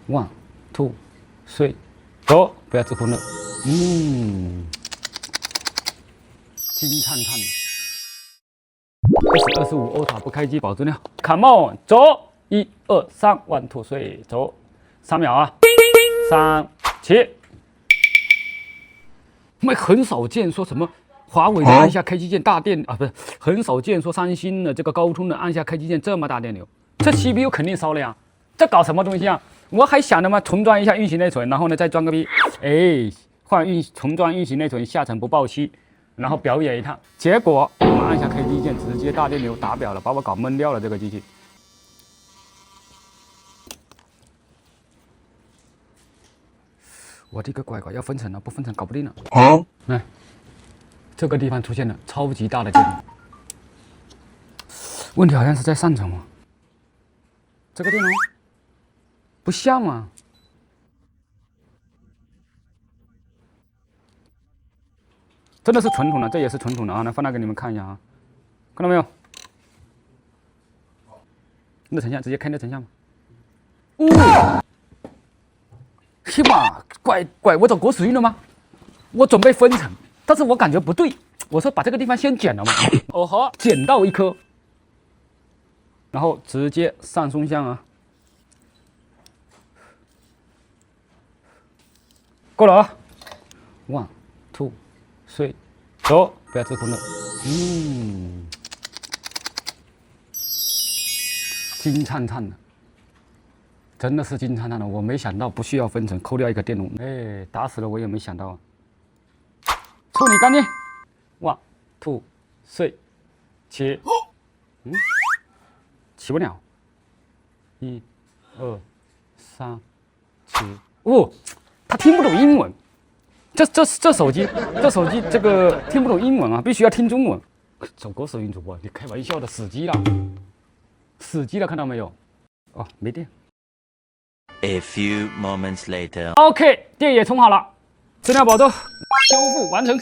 ，one two three， 走，不要自昏了。金灿灿的。25欧塔不开机保质量 ，Come on， 走，1、2、3 ，1、2、3，走，3秒啊，3、起。我们很少见说什么华为的按下开机键大电啊，不是很少见说三星的这个高通的按下开机键这么大电流，这 CPU 肯定烧了呀，这搞什么东西啊？我还想着嘛，重装一下运行内存，然后呢再装个逼，换重装运行内存，下层不爆漆，然后表演一趟，结果我们按下开机键，直接大电流打表了，把我搞闷掉了这个机器。我的个乖乖，要分层了，不分层搞不定了。来，这个地方出现了超级大的电流，问题好像是在上层哦。这个电流不像嘛？真的是纯铜的，这也是纯铜的啊！来放大给你们看一下啊，看到没有？热成像，直接开热成像嘛。嘿嘛，乖，我找国属运了吗？我准备分层，但是我感觉不对，我说把这个地方先剪了嘛。哦呵，剪到一颗，然后直接上松香啊，够了啊 ，1、2、3，走，不要自昏了。金灿灿的。真的是金灿灿的，我没想到不需要分层，抠掉一个电容，打死了我也没想到啊！处理干净，1、2、3，起，起不了，1、2、3，起，他听不懂英文，这手机这个听不懂英文啊，必须要听中文。走国手运主播，你开玩笑的，死机了，看到没有？哦，没电。A few moments later. OK， 电也充好了，质量保证，修复完成。